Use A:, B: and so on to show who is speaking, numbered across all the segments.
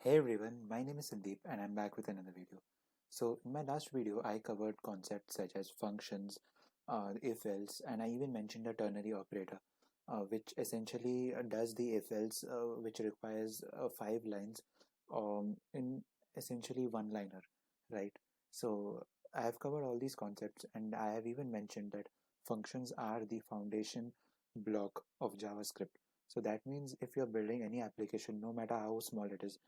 A: Hey everyone, my name is Sandeep and I'm back with another video. So in my last video, I covered concepts such as functions, if-else, and I even mentioned a ternary operator, which essentially does the if-else, which requires 5 lines in essentially one-liner, right? So I have covered all these concepts and I have even mentioned that functions are the foundation block of JavaScript. So that means if you're building any application, no matter how small it is,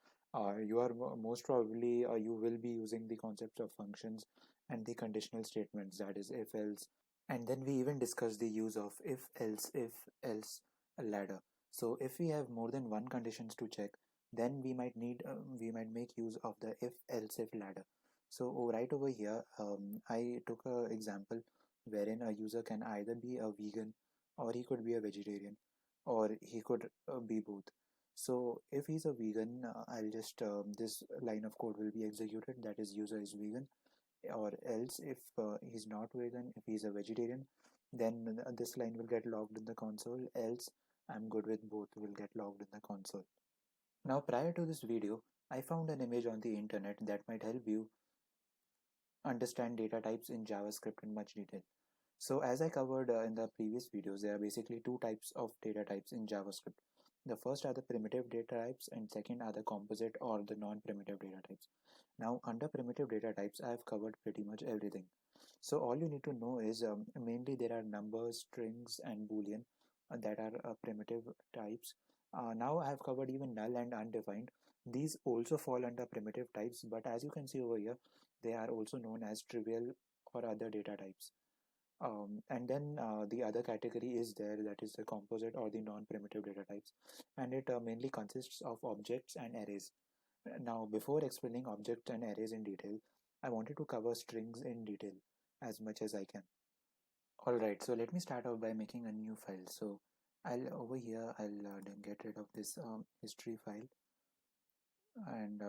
A: you are most probably you will be using the concepts of functions and the conditional statements, that is if else, and then we even discuss the use of if else ladder. So if we have more than one conditions to check, then we might make use of the if else if ladder. So right over here, I took a example wherein a user can either be a vegan, or he could be a vegetarian, or he could be both. So if he's a vegan, I'll just this line of code will be executed, that is user is vegan. Or else if he's not vegan, if he's a vegetarian, then this line will get logged in the console. Else I'm good with both will get logged in the console. Now prior to this video, I found an image on the internet that might help you understand data types in JavaScript in much detail. So as I covered in the previous videos, there are basically two types of data types in JavaScript. The first are the primitive data types and second are the composite or the non-primitive data types. Now under primitive data types, I have covered pretty much everything. So all you need to know is mainly there are numbers, strings and boolean that are primitive types. Now I have covered even null and undefined. These also fall under primitive types, but as you can see over here, they are also known as trivial or other data types. And then the other category is there, that is the composite or the non-primitive data types, and it mainly consists of objects and arrays. Now, before explaining objects and arrays in detail, I wanted to cover strings in detail as much as I can. Alright, so let me start off by making a new file. So I'll then get rid of this history file, and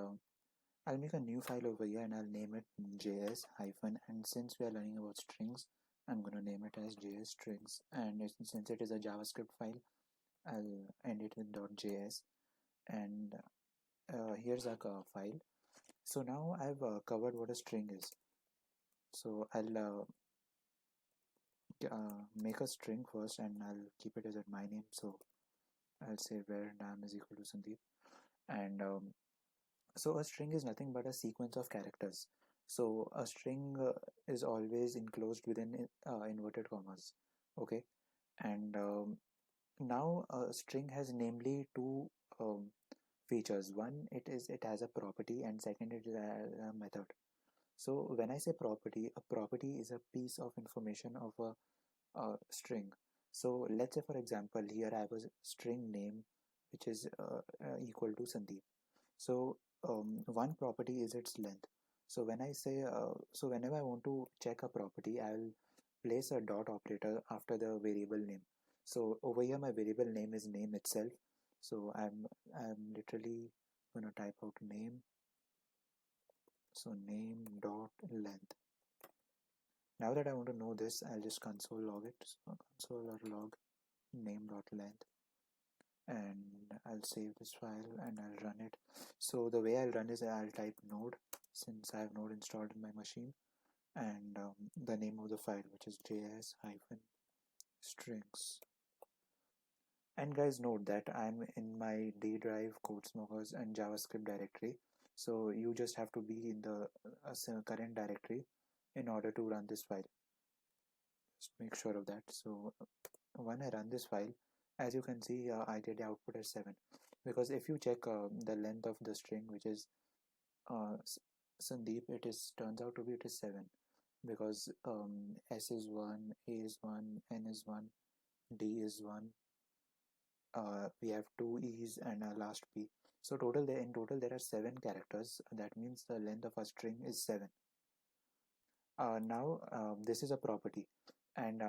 A: I'll make a new file over here and I'll name it js hyphen, and since we are learning about strings, I'm going to name it as js strings, and since it is a JavaScript file, I'll end it with .js, and here's our file. So now I've covered what a string is. So I'll make a string first and I'll keep it as my name. So I'll say where name is equal to Sandeep, and so a string is nothing but a sequence of characters. So a string is always enclosed within inverted commas. Okay, and now a string has namely two features. One, it has a property, and second, it is a method. So when I say property, a property is a piece of information of a string. So let's say for example here I have a string name which is equal to Sandeep. So one property is its length. So when I say so whenever I want to check a property, I will place a dot operator after the variable name. So over here my variable name is name itself. So I'm literally gonna type out name. So name dot length. Now that I want to know this, I'll just console log it. So console.log name dot length, and I'll save this file and I'll run it. So the way I'll run is I'll type node, since I have node installed in my machine, and the name of the file, which is js-strings. And guys, note that I'm in my D drive, code smokers and JavaScript directory. So you just have to be in the current directory in order to run this file. Just make sure of that. So when I run this file, as you can see, I get the output as 7, because if you check the length of the string, which is uh, Sandeep, turns out to be 7, because S is 1, A is 1, N is 1, D is 1, we have 2 E's and a last P. So in total there are 7 characters. That means the length of a string is 7. Now this is a property, and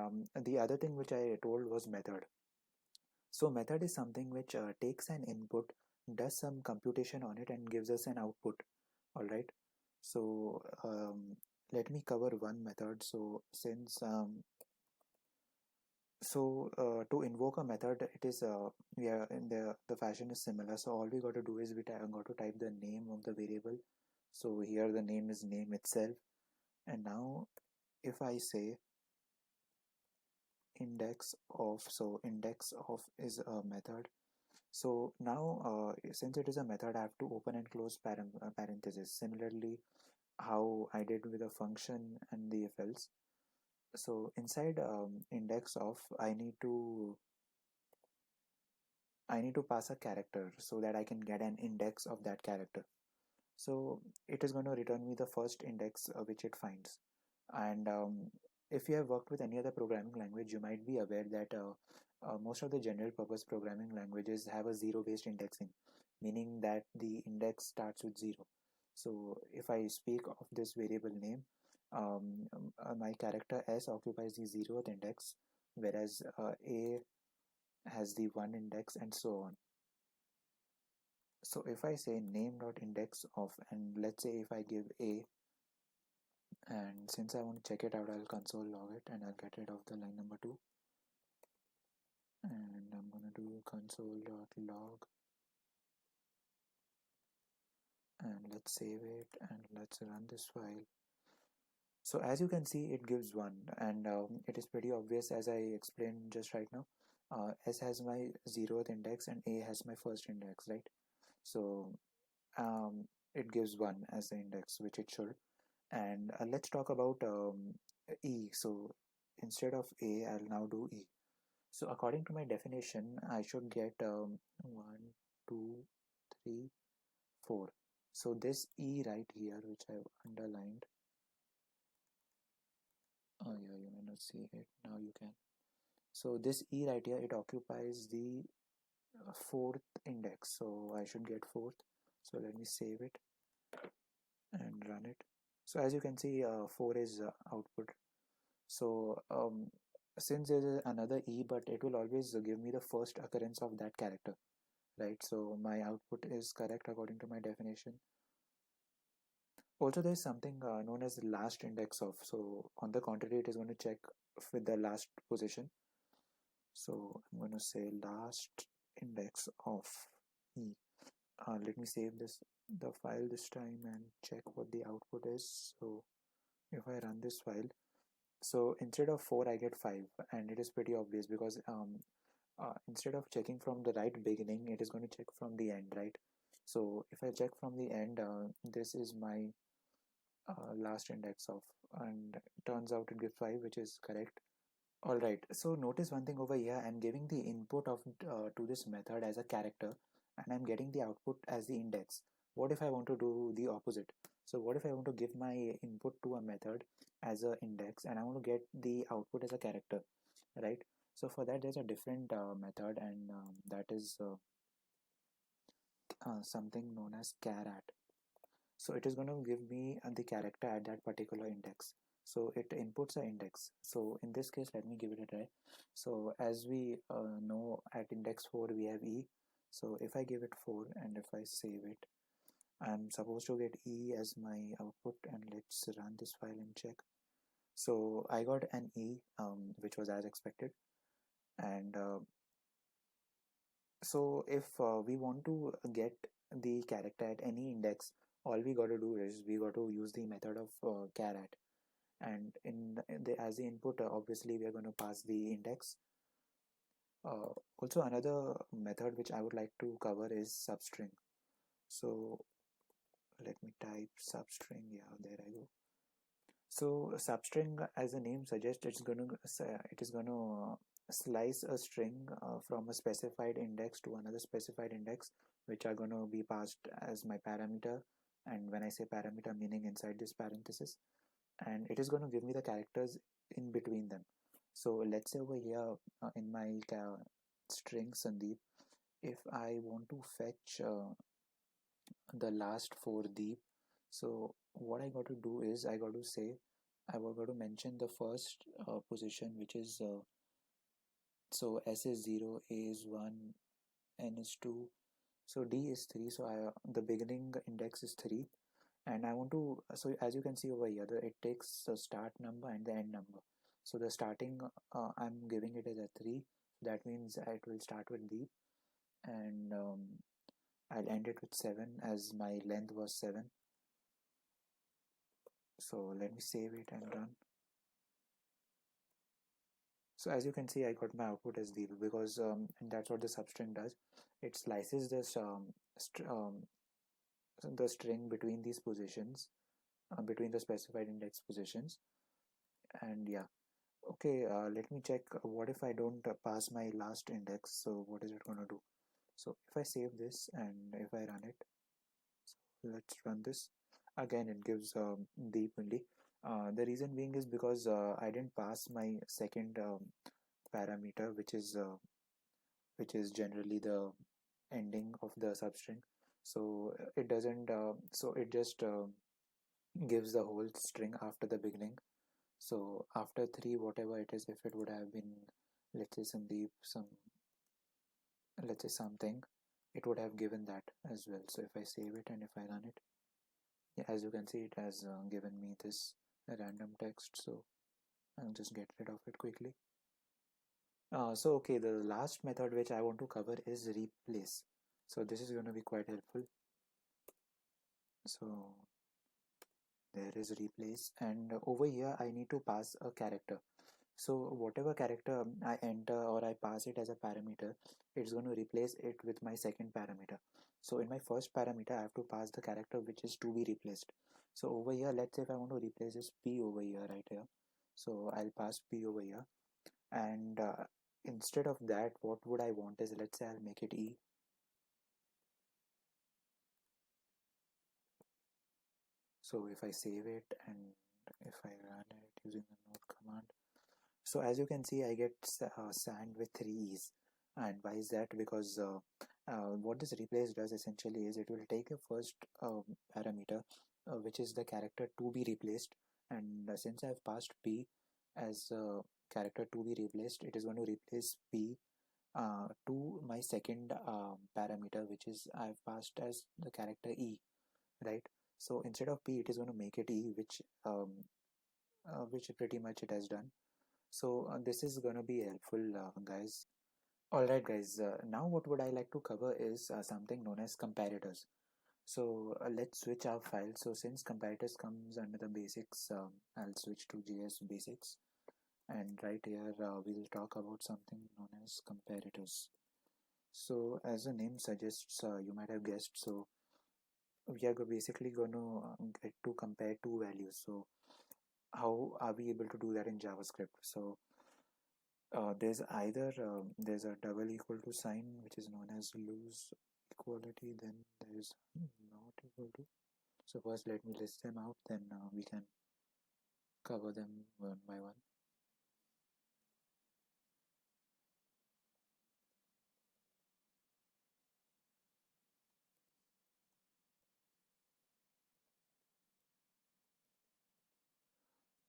A: the other thing which I told was method. So method is something which takes an input, does some computation on it and gives us an output. Alright, so let me cover one method. So To invoke a method, it is yeah, in the fashion is similar. So all we got to do is got to type the name of the variable. So here the name is name itself, and now if I say index of, so index of is a method. So now since it is a method, I have to open and close parentheses, similarly how I did with a function and the if else. So inside index of, I need to pass a character so that I can get an index of that character. So it is going to return me the first index which it finds. And if you have worked with any other programming language, you might be aware that most of the general purpose programming languages have a zero based indexing, meaning that the index starts with zero. So if I speak of this variable name, my character s occupies the zeroth index, whereas a has the one index, and so on. So if I say name dot index of, and let's say if I give a, and since I want to check it out, I'll console log it and I'll get rid of the line number 2, and I'm gonna do console dot log, and let's save it and let's run this file. So as you can see, it gives 1, and it is pretty obvious as I explained just right now. S has my 0th index and A has my first index, right? So it gives 1 as the index, which it should. And let's talk about E. So instead of A, I'll now do E. So according to my definition, I should get 1, 2, 3, 4. So this E right here, which I've underlined, oh yeah, you may not see it, now you can. So this E right here, it occupies the 4th index, so I should get 4th. So let me save it and run it. So as you can see, 4 is output. So since there is another E, but it will always give me the first occurrence of that character, right? So my output is correct according to my definition. Also, there is something known as the last index of. So on the contrary, it is going to check with the last position. So I'm going to say last index of E. Let me save the file this time and check what the output is. So if I run this file, so instead of 4 I get 5, and it is pretty obvious because instead of checking from the right beginning, it is going to check from the end, right? So if I check from the end, this is my last index of, and turns out it gives 5, which is correct. All right, so notice one thing over here. I'm giving the input of to this method as a character, and I'm getting the output as the index. What if I want to do the opposite? So what if I want to give my input to a method as a index, and I want to get the output as a character, right? So for that, there's a different method, and that is something known as char@. So it is going to give me the character at that particular index. So it inputs an index. So in this case, let me give it a try. So as we know, at index 4 we have E. So if I give it 4 and if I save it, I'm supposed to get E as my output, and let's run this file and check. So I got an E, which was as expected. And so if we want to get the character at any index, all we got to do is we got to use the method of char@, and as the input, obviously we are going to pass the index. Also another method which I would like to cover is substring. So let me type substring. Yeah, there I go. So substring, as the name suggests, it is going to slice a string from a specified index to another specified index, which are going to be passed as my parameter. And when I say parameter, meaning inside this parenthesis, and it is going to give me the characters in between them. So let's say over here in my string Sandeep, if I want to fetch the last 4 Deep, so what I got to do is I got to say, I got to mention the first position, which is so S is 0, A is 1, N is 2, so D is 3. So the beginning index is 3, and I want to, so as you can see over here, it takes the start number and the end number. So the starting, I'm giving it as a 3. That means it will start with deep, and I'll end it with 7 as my length was 7. So let me save it and run. So as you can see, I got my output as deep because and that's what the substring does. It slices this the string between these positions, between the specified index positions. And yeah, okay, let me check what if I don't pass my last index. So what is it going to do? So if I save this and if I run it, so let's run this again, it gives deep only. The reason being is because I didn't pass my second parameter, which is generally the ending of the substring. So it doesn't so it just gives the whole string after the beginning. So after 3, whatever it is, if it would have been, let's say let's say something, it would have given that as well. So if I save it and if I run it, yeah, as you can see, it has given me this random text. So I'll just get rid of it quickly. So okay, the last method which I want to cover is replace. So this is going to be quite helpful. So there is replace, and over here I need to pass a character. So whatever character I enter or I pass it as a parameter, it's going to replace it with my second parameter. So in my first parameter, I have to pass the character which is to be replaced. So over here, let's say if I want to replace this p over here, right here. So I'll pass p over here, and instead of that, what would I want is, let's say I'll make it e. So if I save it and if I run it using the node command, so as you can see, I get sand with 3 e's. And why is that? Because what this replace does essentially is it will take the first parameter, which is the character to be replaced, and since I've passed p as character to be replaced, it is going to replace p to my second parameter, which is I've passed as the character e, right? So instead of p, it is going to make it e, which pretty much it has done. So this is gonna be helpful, guys. Alright guys, now what would I like to cover is something known as comparators. So let's switch our file. So since comparators comes under the basics, I'll switch to JS basics, and right here we'll talk about something known as comparators. So as the name suggests, you might have guessed, so we are basically going to get to compare two values. So how are we able to do that in JavaScript? So there's a double equal to sign, which is known as lose equality, then there's not equal to. So first let me list them out, then we can cover them one by one.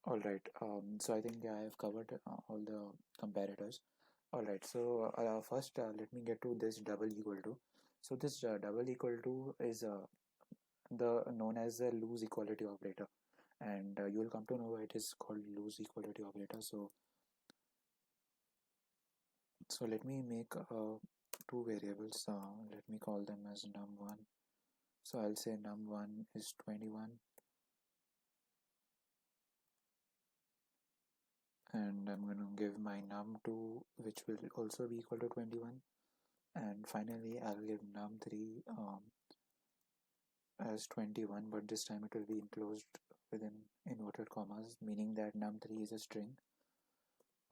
A: Alright, so I think I have covered all the comparators. Alright, so first let me get to this double equal to. So this double equal to is the known as the lose equality operator, and you will come to know why it is called lose equality operator. So let me make two variables. Let me call them as num1. So I'll say num1 is 21, and I'm going to give my num2, which will also be equal to 21, and finally I'll give num3 as 21, but this time it will be enclosed within inverted commas, meaning that num3 is a string.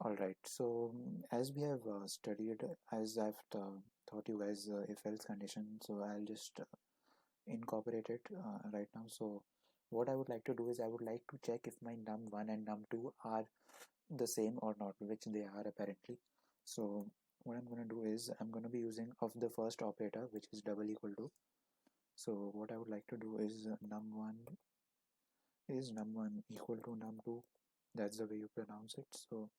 A: Alright, so as we have studied, as I've taught you guys if else condition, so I'll just incorporate it right now. So what I would like to do is I would like to check if my num1 and num2 are the same or not, which they are apparently. So what I'm going to do is I'm going to be using of the first operator, which is double equal to. So what I would like to do is num1 equal to num2. That's the way you pronounce it. So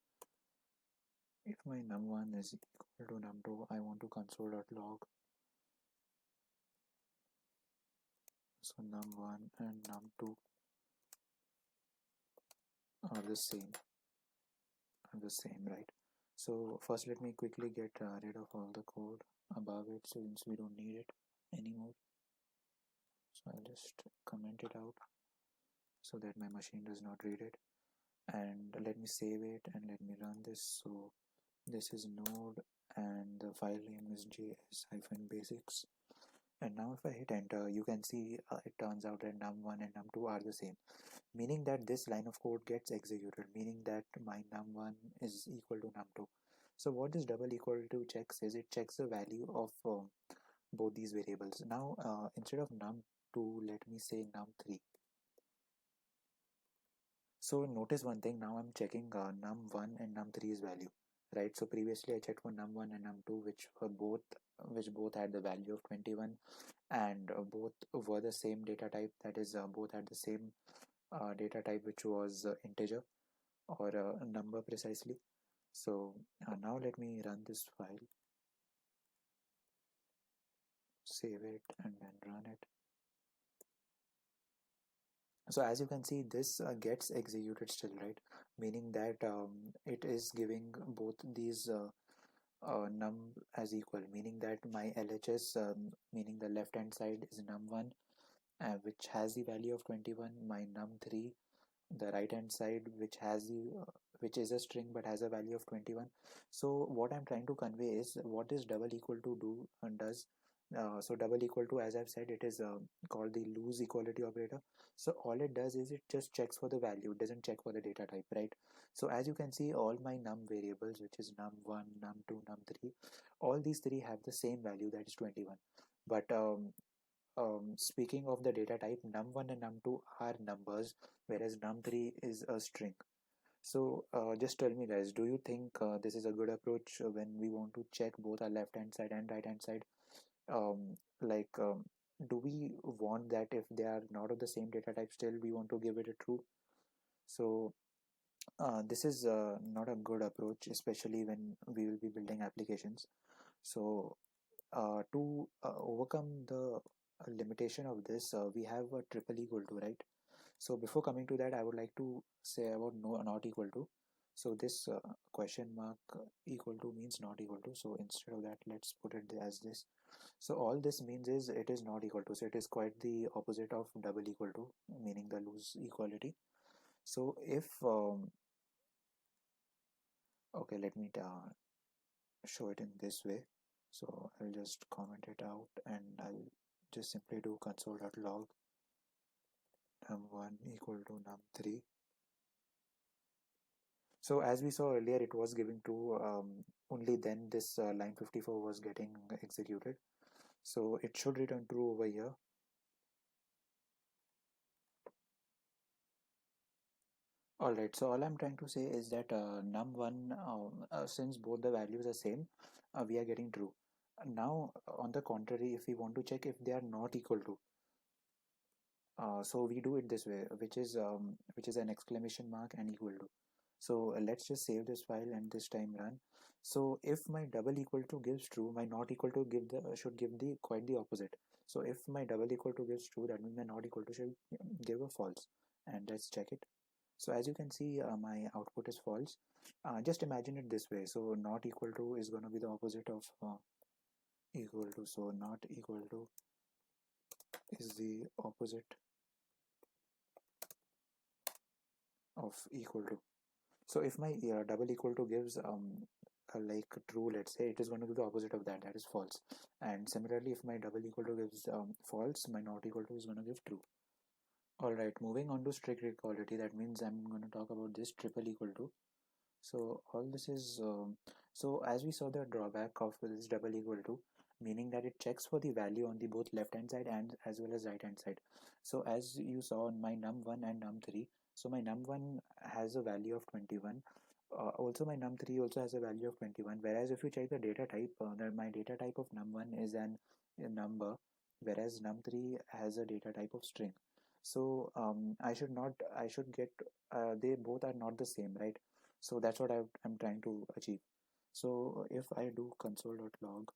A: if my num1 is equal to num2, I want to console.log. So num1 and num2 are the same. the same, right? So first let me quickly get rid of all the code above it since we don't need it anymore. So I'll just comment it out so that my machine does not read it, and let me save it and let me run this. So this is node and the file name is js-basics, and now if I hit enter, you can see it turns out that num1 and num2 are the same, meaning that this line of code gets executed, meaning that my num1 is equal to num2. So what this double equal to checks is it checks the value of both these variables. Now instead of num2, let me say num3. So notice one thing, now I'm checking num1 and num3's value, right? So previously I checked for num1 and num2, which both had the value of 21, and both were the same data type, that is both had the same data type, which was integer or a number precisely. So now let me run this file, save it and then run it. So as you can see, this gets executed still, right? Meaning that it is giving both these num as equal, meaning that my LHS, meaning the left hand side is num1, which has the value of 21, my num3, the right hand side, which is a string but has a value of 21. So what I'm trying to convey is what this double equal to do and does. So double equal to, as I've said, it is called the loose equality operator. So all it does is it just checks for the value, it doesn't check for the data type, right? So as you can see, all my num variables, which is num1, num2, num3, all these three have the same value, that is 21. But speaking of the data type, num1 and num2 are numbers, whereas num3 is a string. So just tell me guys, do you think this is a good approach when we want to check both our left hand side and right hand side? Like, do we want that if they are not of the same data type, still we want to give it a true? So this is not a good approach, especially when we will be building applications. So to overcome the limitation of this, we have a triple equal to, right? So before coming to that, I would like to say about no not equal to. So this question mark equal to means not equal to. So instead of that, let's put it as this. So all this means is it is not equal to. So it is quite the opposite of double equal to, meaning the loose equality. So if okay, let me show it in this way. So I'll just comment it out and I'll just simply do console.log num1 equal to num3. So as we saw earlier, it was giving true, only then this line 54 was getting executed. So it should return true over here. Alright, so all I'm trying to say is that num1, since both the values are same, we are getting true. Now, on the contrary, if we want to check if they are not equal to, so we do it this way, which is an exclamation mark and equal to. So let's just save this file and this time run. So if my double equal to gives true, my not equal to should give the quite the opposite. So if my double equal to gives true, that means my not equal to should give a false. And let's check it. So as you can see, my output is false. Just imagine it this way. So not equal to is going to be the opposite of equal to. So not equal to is the opposite of equal to. So if my double equal to gives like true, let's say, it is going to be the opposite of that, that is false. And similarly, if my double equal to gives false, my not equal to is going to give true. Alright, moving on to strict equality, that means I'm going to talk about this triple equal to. So all this is, so as we saw the drawback of this double equal to, meaning that it checks for the value on the both left hand side and as well as right hand side. So as you saw on my num1 and num3, so my num1 has a value of 21. Also my num3 also has a value of 21, whereas if you check the data type, my data type of num1 is a number, whereas num3 has a data type of string. So I should get, they both are not the same, right? So that's what I'm trying to achieve. So if I do console.log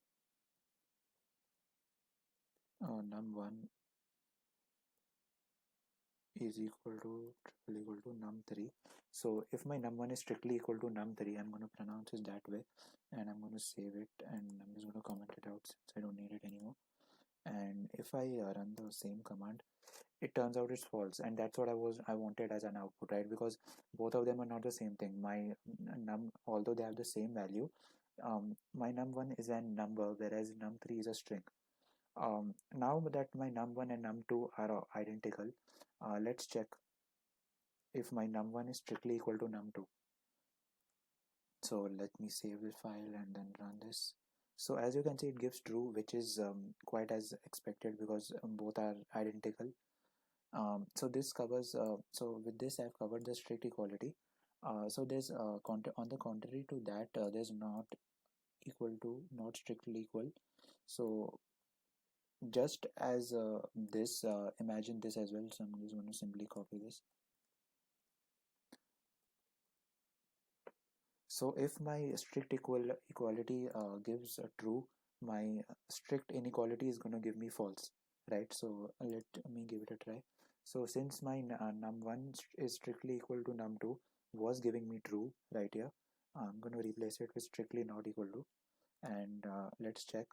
A: num1 is equal to triple equal to num3. So if my num1 is strictly equal to num3, I'm going to pronounce it that way, and I'm going to save it, and I'm just going to comment it out since I don't need it anymore. And if I run the same command, it turns out it's false, and that's what I wanted as an output, right? Because both of them are not the same thing. My num, although they have the same value, my num1 is a number, whereas num3 is a string. Now that my num1 and num2 are identical, let's check if my num1 is strictly equal to num2. So let me save this file and then run this. So as you can see, it gives true, which is quite as expected because both are identical. So this covers, so with this I've covered the strict equality. So there's on the contrary to that, there's not equal to, not strictly equal. So just as this, imagine this as well. So I'm just going to simply copy this. So if my strict equality gives a true, my strict inequality is going to give me false, right? So let me give it a try. So since my num1 is strictly equal to num2 was giving me true right here, I'm going to replace it with strictly not equal to, and let's check.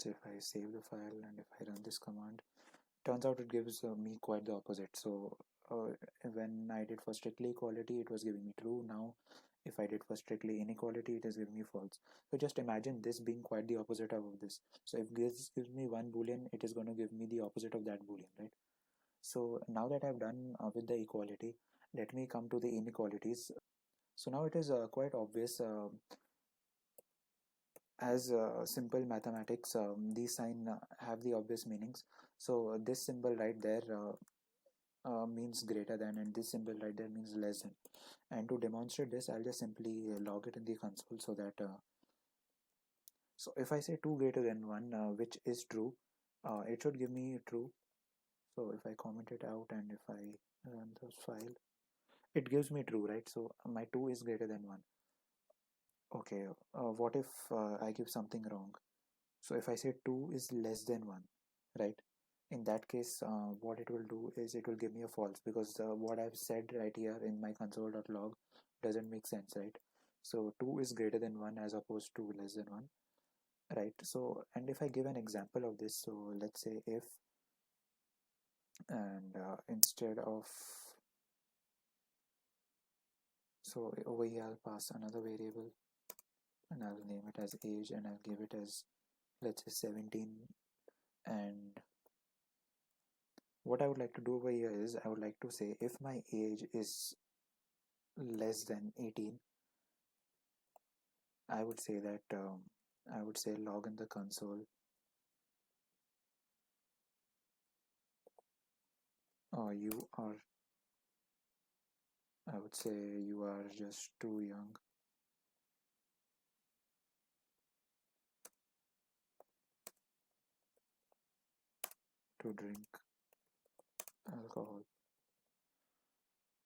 A: So if I save the file and if I run this command, turns out it gives me quite the opposite. So uh, when I did for strictly equality, it was giving me true. Now if I did for strictly inequality, it is giving me false. So just imagine this being quite the opposite of this. So if this gives me one boolean, it is going to give me the opposite of that boolean, right? So now that I've done with the equality, let me come to the inequalities. So now it is quite obvious, as simple mathematics, these sign have the obvious meanings. So this symbol right there means greater than, and this symbol right there means less than. And to demonstrate this, I'll just simply log it in the console, so that so if I say 2 greater than 1, which is true, it should give me true. So if I comment it out and if I run this file, it gives me true, right? So my 2 is greater than 1. Okay, what if I give something wrong? So if I say 2 is less than 1, right? In that case, what it will do is it will give me a false, because what I've said right here in my console.log doesn't make sense, right? So 2 is greater than 1 as opposed to less than 1, right? So, and if I give an example of this, so let's say if, and instead of, so over here I'll pass another variable and I'll name it as age, and I'll give it as, let's say, 17. And what I would like to do over here is I would like to say if my age is less than 18, I would say that I would say log in the console, you are, I would say you are just too young to drink alcohol.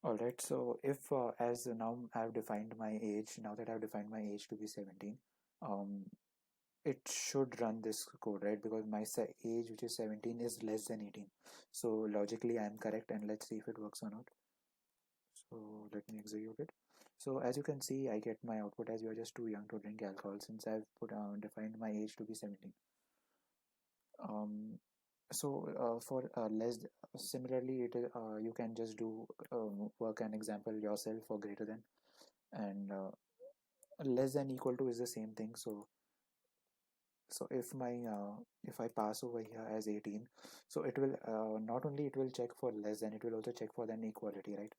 A: Alright, so if as now I've defined my age, now that I've defined my age to be 17, um, it should run this code, right? Because my age, which is 17, is less than 18. So logically I'm correct, and let's see if it works or not. So let me execute it. So as you can see, I get my output as you are just too young to drink alcohol, since I've defined my age to be 17. For less, similarly, you can just do work an example yourself for greater than, and less than equal to is the same thing. So if my if I pass over here as 18, so it will not only it will check for less than, it will also check for then equality, right?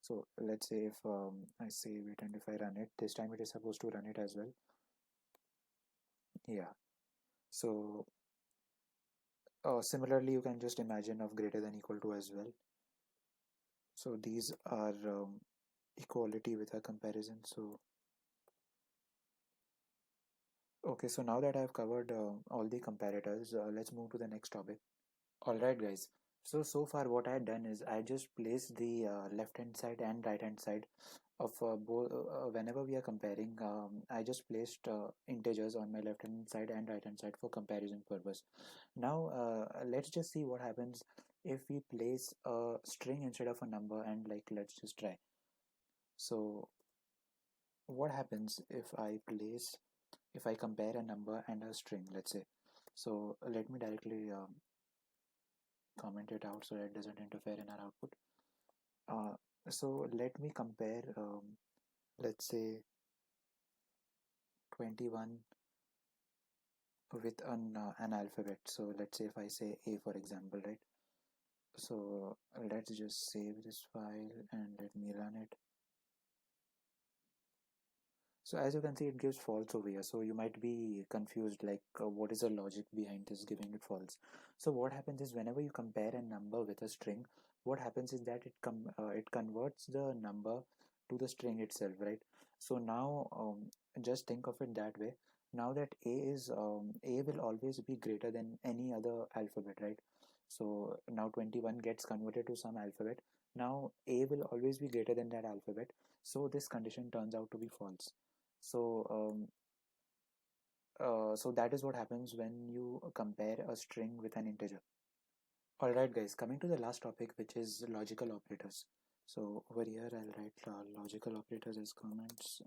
A: So let's say if I save it and if I run it, this time it is supposed to run it as well. Yeah. So similarly, you can just imagine of greater than equal to as well. So these are equality with a comparison. So okay, so now that I've covered all the comparators, let's move to the next topic. Alright guys, so far what I had done is I just placed the left hand side and right hand side of both. Whenever we are comparing, I just placed integers on my left hand side and right hand side for comparison purpose. Now let's just see what happens if we place a string instead of a number, and like let's just try. So what happens if I compare a number and a string, let's say. So let me directly comment it out so that it doesn't interfere in our output. Uh, so let me compare, let's say 21 with an alphabet. So let's say if I say A, for example, right? So let's just save this file and let me run it. So as you can see, it gives false over here. So you might be confused, like what is the logic behind this giving it false? So what happens is whenever you compare a number with a string, what happens is that it converts the number to the string itself, right? So now just think of it that way. Now that A will always be greater than any other alphabet, right? So now 21 gets converted to some alphabet. Now A will always be greater than that alphabet. So this condition turns out to be false. So that is what happens when you compare a string with an integer. Alright guys, coming to the last topic, which is logical operators. So over here I'll write logical operators as comments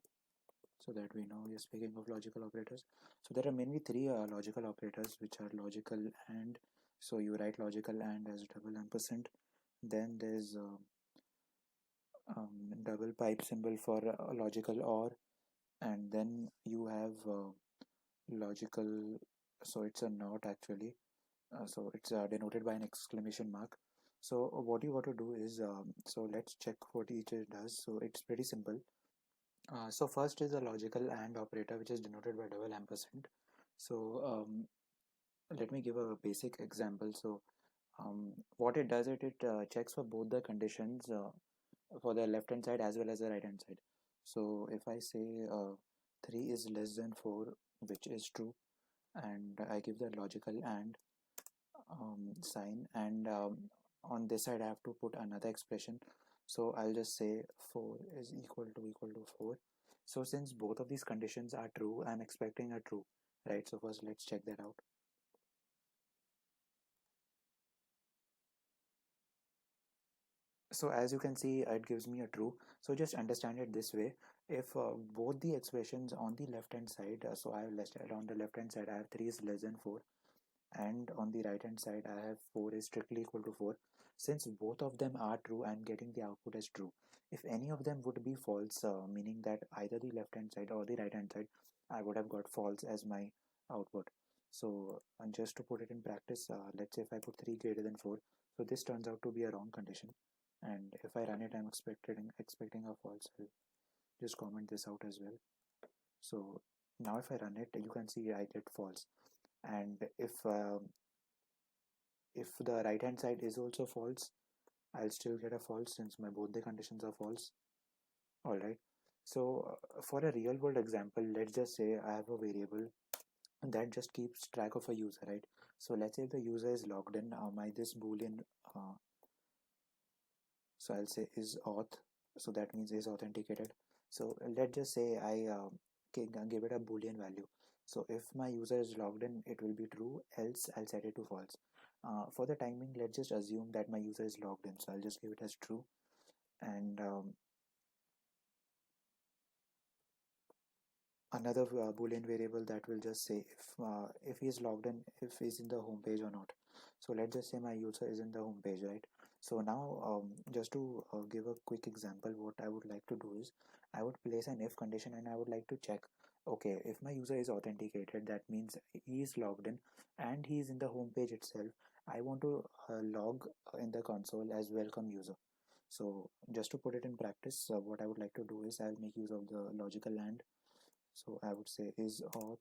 A: so that we know we are speaking of logical operators. So there are mainly three logical operators, which are logical and. So you write logical and as double ampersand. Then there's double pipe symbol for logical or, and then you have logical, so it's a not actually, so it's denoted by an exclamation mark. So what you got to do is, so let's check what each does. So it's pretty simple. So first is a logical and operator, which is denoted by double ampersand. So let me give a basic example. So what it does, it checks for both the conditions, for the left hand side as well as the right hand side. So if I say 3 is less than 4, which is true, and I give the logical and sign, and on this side I have to put another expression. So I'll just say 4 is equal to 4. So since both of these conditions are true, I'm expecting a true, right? So first let's check that out. So as you can see, it gives me a true. So just understand it this way. If both the expressions on the left hand side, so I have listed on the left hand side I have 3 is less than 4, and on the right hand side I have 4 is strictly equal to 4. Since both of them are true, I'm getting the output as true. If any of them would be false, meaning that either the left hand side or the right hand side, I would have got false as my output. So and just to put it in practice, let's say if I put 3 greater than 4, so this turns out to be a wrong condition, and if I run it, I'm expecting a false. I'll just comment this out as well. So now if I run it, you can see I get false. And if the right hand side is also false, I'll still get a false since my both the conditions are false. Alright, so for a real world example, let's just say I have a variable that just keeps track of a user, right? So let's say if the user is logged in, my this boolean, uh, so I'll say is auth, so that means is authenticated. So let's just say I give it a boolean value. So if my user is logged in, it will be true, else I'll set it to false. For the timing, let's just assume that my user is logged in, so I'll just give it as true. And another boolean variable that will just say if he is logged in, if he's in the home page or not. So let's just say my user is in the home page, right? So now just to give a quick example, what I would like to do is I would place an if condition and I would like to check, okay, if my user is authenticated, that means he is logged in and he is in the home page itself. I want to log in the console as welcome user. So just to put it in practice, what I would like to do is I'll make use of the logical and. So I would say is auth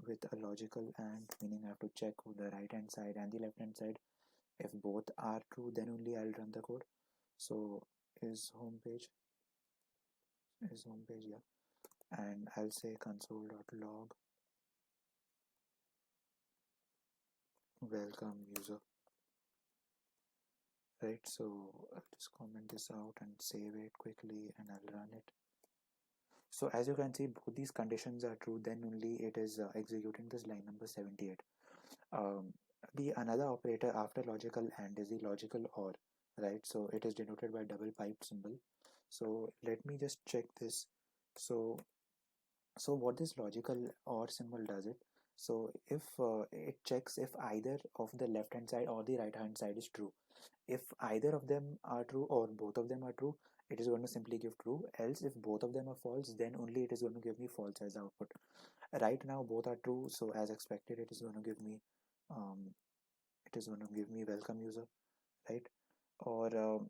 A: with a logical and, meaning I have to check the right hand side and the left hand side. If both are true, then only I'll run the code. So is homepage, yeah, and I'll say console.log welcome user, right? So I'll just comment this out and save it quickly and I'll run it. So as you can see, both these conditions are true, then only it is executing this line number 78. The another operator after logical AND is the logical OR, right? So it is denoted by double pipe symbol. So let me just check this. So what this logical OR symbol does it? So if it checks if either of the left hand side or the right hand side is true. If either of them are true or both of them are true, it is going to simply give true. Else, if both of them are false, then only it is going to give me false as output. Right now, both are true, so as expected, um, it is going to give me welcome user, right? Or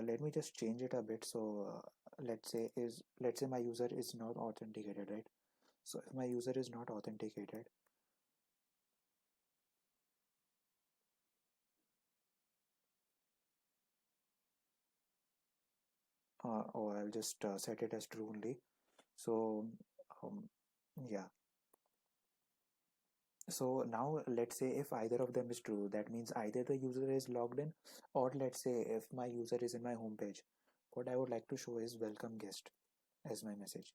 A: let me just change it a bit. So let's say my user is not authenticated, right? So if my user is not authenticated, or I'll just set it as true only. So um, yeah. So now let's say if either of them is true, that means either the user is logged in, or let's say if my user is in my home page, what I would like to show is welcome guest as my message.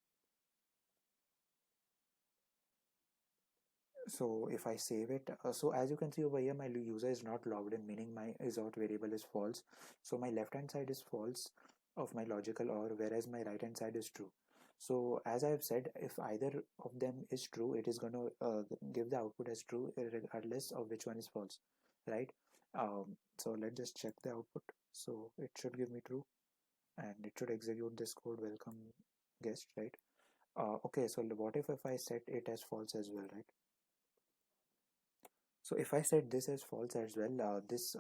A: So if I save it, so as you can see over here, my user is not logged in, meaning my is_out variable is false. So my left hand side is false of my logical OR, whereas my right hand side is true. So as I have said, if either of them is true, it is going to give the output as true regardless of which one is false, right? So let's just check the output. So it should give me true, and it should execute this code welcome guest, right? Okay, so what if I set it as false as well, right? So if I set this as false as well, this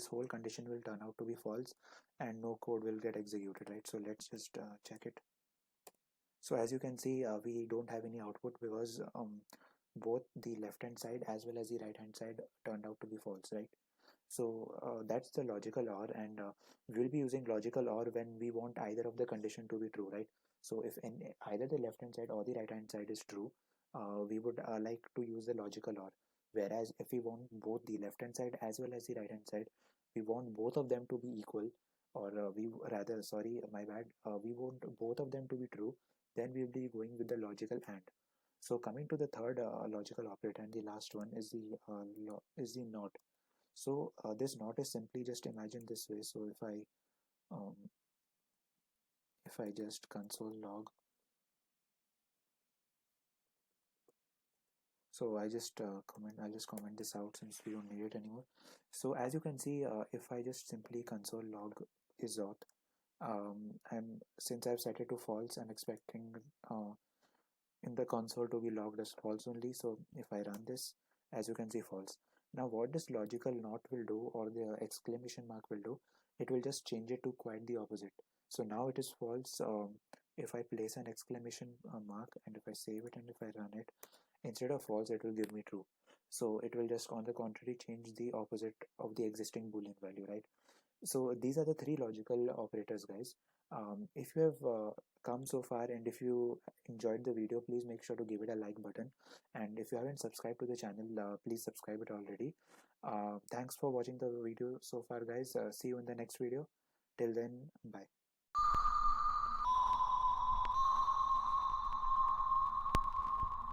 A: whole condition will turn out to be false and no code will get executed, right? So let's just check it. So as you can see, we don't have any output because both the left hand side as well as the right hand side turned out to be false, right? So that's the logical OR, and we'll be using logical OR when we want either of the condition to be true, right? So if either the left hand side or the right hand side is true, we would like to use the logical OR. Whereas if we want both the left hand side as well as the right hand side, we want both of them to be equal, or we rather, sorry, my bad, we want both of them to be true, then we'll be going with the logical AND. So coming to the third logical operator, and the last one is the NOT. So this not is simply just imagine this way. So um, if I just console log, so I'll just comment this out since we don't need it anymore. So as you can see, if I just simply console log is auth, since I've set it to false, I'm expecting uh, in the console to be logged as false only. So if I run this, as you can see, false. Now what this logical not will do, or the exclamation mark will do, it will just change it to quite the opposite. So now it is false. If I place an exclamation mark, and if I save it and if I run it, instead of false it will give me true. So it will just on the contrary change the opposite of the existing boolean value, right? So these are the three logical operators, guys. If you have come so far and if you enjoyed the video, please make sure to give it a like button, and if you haven't subscribed to the channel, please subscribe it already. Thanks for watching the video so far, guys. See you in the next video. Till then, bye.